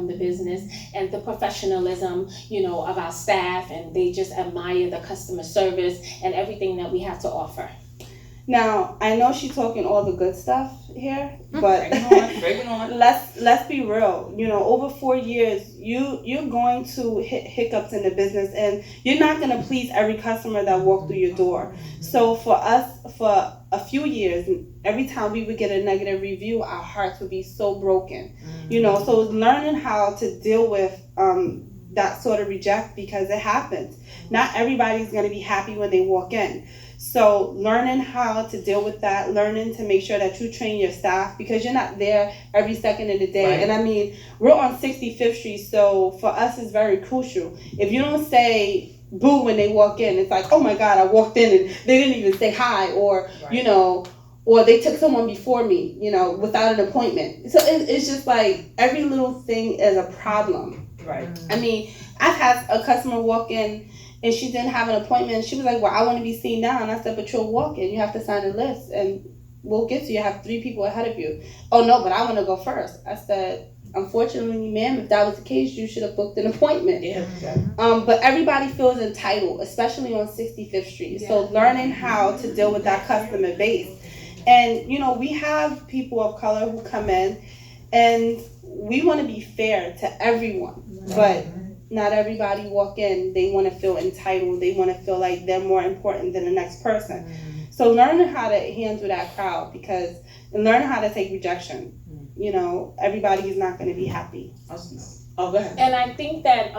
the business, and the professionalism, of our staff, and they just admire the customer service and everything that we have to offer. Now, I know she's talking all the good stuff here, but bring it on. let's be real. Over 4 years, you're going to hit hiccups in the business, and you're not going to please every customer that walks through your door. So for us, for a few years, every time we would get a negative review, our hearts would be so broken. So learning how to deal with that sort of reject, because it happens. Not everybody's going to be happy when they walk in. So learning how to deal with that, learning to make sure that you train your staff, because you're not there every second of the day. Right. And I mean, we're on 65th Street, so for us it's very crucial. If you don't say boo when they walk in, it's like, oh my God, I walked in and they didn't even say hi, or, or they took someone before me, without an appointment. So it's just like every little thing is a problem. Right. I mean, I've had a customer walk in and she didn't have an appointment. She was like, well, I want to be seen now. And I said, but you'll walk in. You have to sign a list and we'll get to you. You have 3 people ahead of you. Oh, no, but I want to go first. I said, unfortunately, ma'am, if that was the case, you should have booked an appointment. Yeah. But everybody feels entitled, especially on 65th Street. Yeah. So learning how to deal with that customer base. And, we have people of color who come in, and we want to be fair to everyone. But not everybody walk in, they want to feel entitled. They want to feel like they're more important than the next person. So learning how to handle that crowd, and learn how to take rejection. Everybody is not going to be happy. Oh, go ahead. And I think that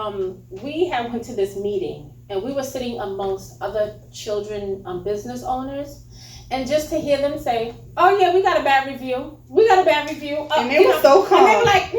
we went to this meeting, and we were sitting amongst other children business owners. And just to hear them say, oh yeah, we got a bad review. And they were so calm. And they were like,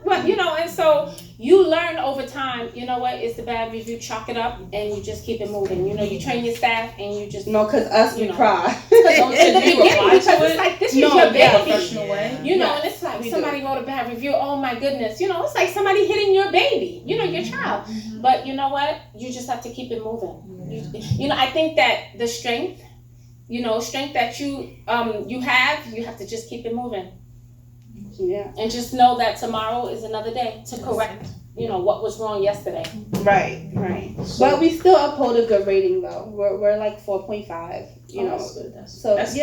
what? And so you learn over time, it's a bad review, chalk it up, and you just keep it moving. You train your staff, and you just... No, because us, we cry. In the beginning, because it's like, this is your baby. Professional way. And it's like, somebody wrote a bad review, oh my goodness. It's like somebody hitting your baby, your child. But you know what? You just have to keep it moving. I think that the strength that you have to just keep it moving. Yeah. And just know that tomorrow is another day to correct, what was wrong yesterday. Right. But we still uphold a good rating though. We're like 4.5, That's good. So that's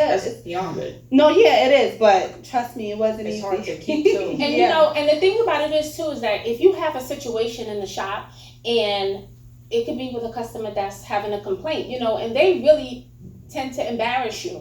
beyond good. No, yeah, it is, but trust me, it wasn't easy. It's hard to keep too. And and the thing about it is too, is that if you have a situation in the shop, and it could be with a customer that's having a complaint, and they really tend to embarrass you,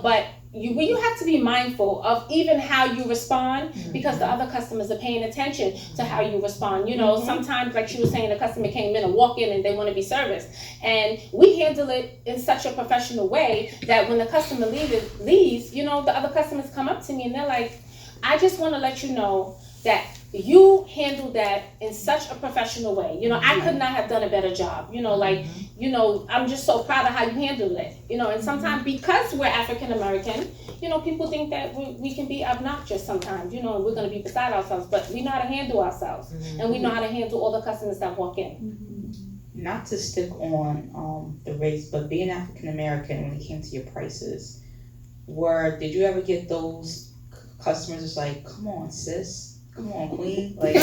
but you have to be mindful of even how you respond, because the other customers are paying attention to how you respond. Sometimes, like she was saying, the customer came in and walk in and they want to be serviced, and we handle it in such a professional way that when the customer leaves, the other customers come up to me and they're like, I just want to let you know that you handled that in such a professional way. I could not have done a better job. I'm just so proud of how you handled it. And sometimes because we're African American, people think that we can be obnoxious sometimes, and we're going to be beside ourselves, but we know how to handle ourselves, and we know how to handle all the customers that walk in. Not to stick on the race, but being African American, when it came to your prices, did you ever get those customers that's like, come on, sis? Come on, queen. Like, we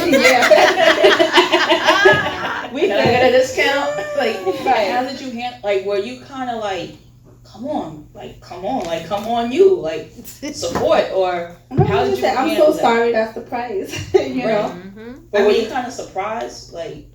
can I get a discount. Like, how did you handle? Like, were you kind of like, come on, you, like support, or how did you? I'm so sorry. That's the price. know. But were you kind of surprised, like?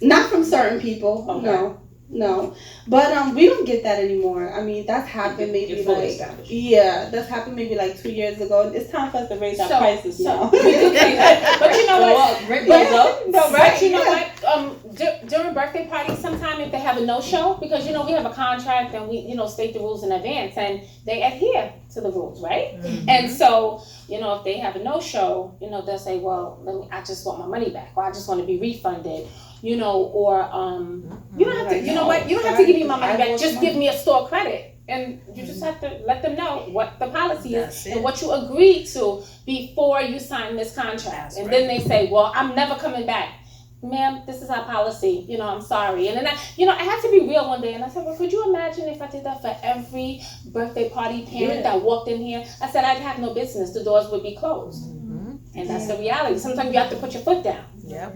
Not from certain people. Okay. No, but we don't get that anymore. I mean, that's happened maybe that's happened maybe like 2 years ago. It's time for us to raise our prices now. We do say that. But you know what? Rent goes up. No, right? But you know what? During birthday parties, sometimes if they have a no-show, because we have a contract and we state the rules in advance, and they adhere to the rules, right? And so if they have a no-show, they'll say, well, I just want my money back, or I just want to be refunded. Or you don't have to. You know what? You don't have to give me my money back. Just give me a store credit, and you just have to let them know what the policy is and what you agreed to before you sign this contract. And then they say, "Well, I'm never coming back." Ma'am, this is our policy. I'm sorry. And then I had to be real one day, and I said, well, could you imagine if I did that for every birthday party parent that walked in here? I said, I'd have no business. The doors would be closed. And that's the reality. Sometimes you have to put your foot down. Yep.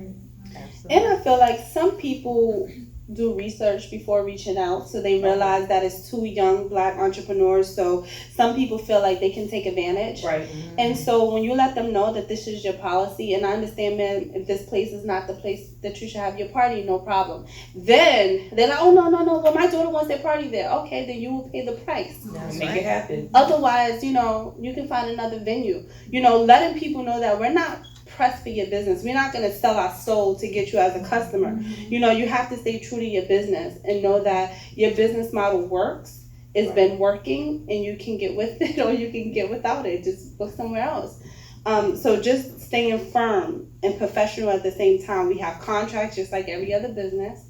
And I feel like some people do research before reaching out, so they realize that it's two young Black entrepreneurs, so some people feel like they can take advantage. Right. And so when you let them know that this is your policy, and I understand, man, if this place is not the place that you should have your party, no problem. Then they're like, oh, no, well, my daughter wants their party there. Okay, then you will pay the price. Make it happen. Otherwise, you can find another venue. Letting people know that we're not pressed for your business. We're not going to sell our soul to get you as a customer. You have to stay true to your business and know that your business model works. It's been working, and you can get with it or you can get without it. Just look somewhere else. So just staying firm and professional at the same time. We have contracts just like every other business.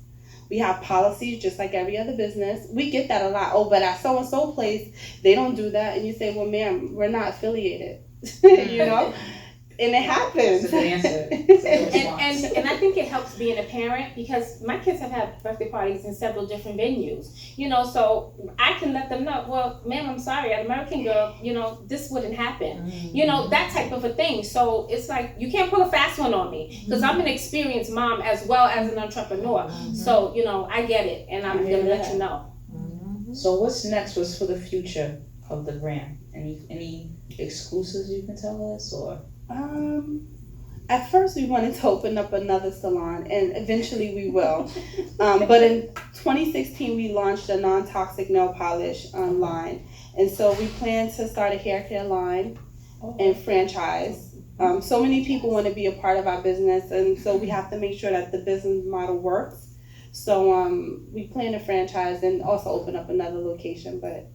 We have policies just like every other business. We get that a lot. Oh, but at so-and-so place, they don't do that. And you say, well, ma'am, we're not affiliated. And it happens. That's a good answer. It's a good response. And I think it helps being a parent, because my kids have had birthday parties in several different venues, so I can let them know, well, ma'am, I'm sorry, at American Girl, this wouldn't happen, that type of a thing. So it's like, you can't pull a fast one on me, because I'm an experienced mom as well as an entrepreneur. So, I get it, and I'm going to let you know. So what's next? What's for the future of the brand? Any exclusives you can tell us, or? At first we wanted to open up another salon, and eventually we will. But in 2016 we launched a non-toxic nail polish line, and so we plan to start a hair care line and franchise. So many people want to be a part of our business, and so we have to make sure that the business model works. So we plan to franchise and also open up another location, but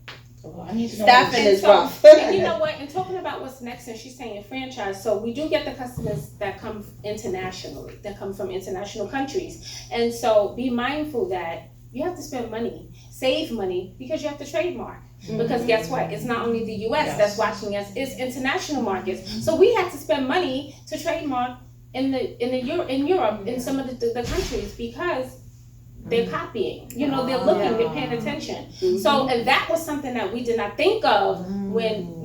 I need to know staffing is rough. And you know what? And talking about what's next, and she's saying franchise. So we do get the customers that come internationally, that come from international countries. And so be mindful that you have to spend money, save money, because you have to trademark. Because guess what? It's not only the US that's watching us, it's international markets. So we had to spend money to trademark in Europe, in some of the countries, because they're copying, they're looking, they're paying attention. So, and that was something that we did not think of when,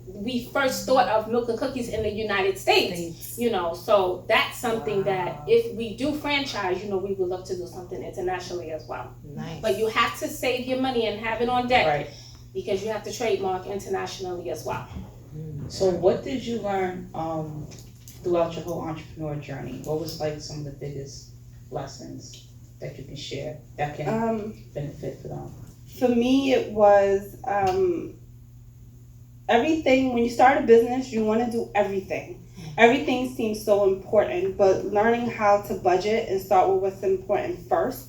we first thought of milk and cookies in the United States, so that's something that if we do franchise, we would love to do something internationally as well. Nice. But you have to save your money and have it on deck, Right. because you have to trademark internationally as well. So what did you learn throughout your whole entrepreneur journey? What was like some of the biggest lessons that you can share that can benefit for them? For me, it was everything. When you start a business, you want to do everything. Everything seems so important, but learning how to budget and start with what's important first,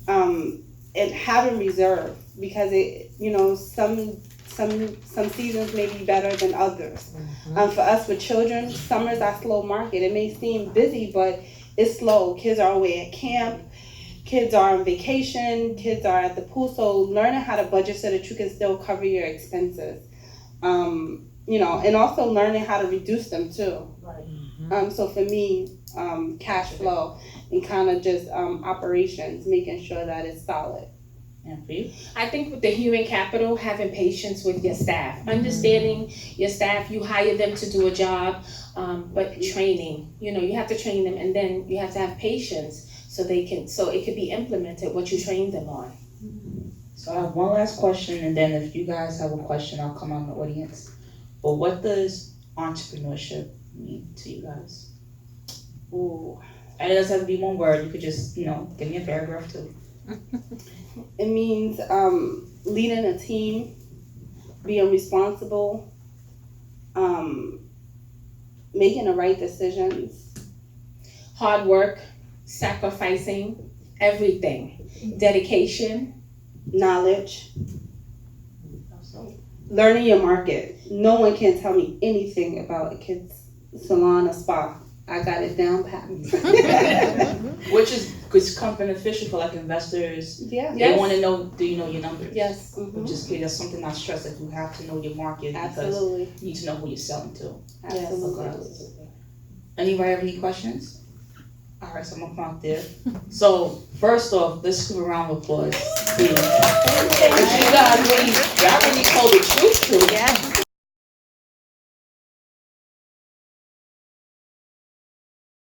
and having reserve, because some seasons may be better than others. For us with children, summer's our slow market. It may seem busy, but it's slow. Kids are away at camp. Kids are on vacation, kids are at the pool, so learning how to budget so that you can still cover your expenses. And also learning how to reduce them too. Right. So for me, cash flow and kind of just operations, making sure that it's solid. And for you? I think with the human capital, having patience with your staff, understanding your staff, you hire them to do a job, but training, you have to train them, and then you have to have patience so it could be implemented what you trained them on. So I have one last question, and then if you guys have a question, I'll come on the audience. But what does entrepreneurship mean to you guys? Ooh. And it doesn't have to be one word. You could just, give me a paragraph too. It means leading a team, being responsible, making the right decisions. Hard work, sacrificing, everything. Dedication. Knowledge. Learning your market. No one can tell me anything about a kid's salon or spa. I got it down pat. Which is come beneficial for like investors. Yeah. They want to know, do you know your numbers? Yes. Which is good. That's something I stress, that you have to know your market. Absolutely. Because you need to know who you're selling to. Absolutely. Yes. Anybody have any questions? All right, so I'm gonna come out there. So first off, let's give a round of applause. Please. You guys really,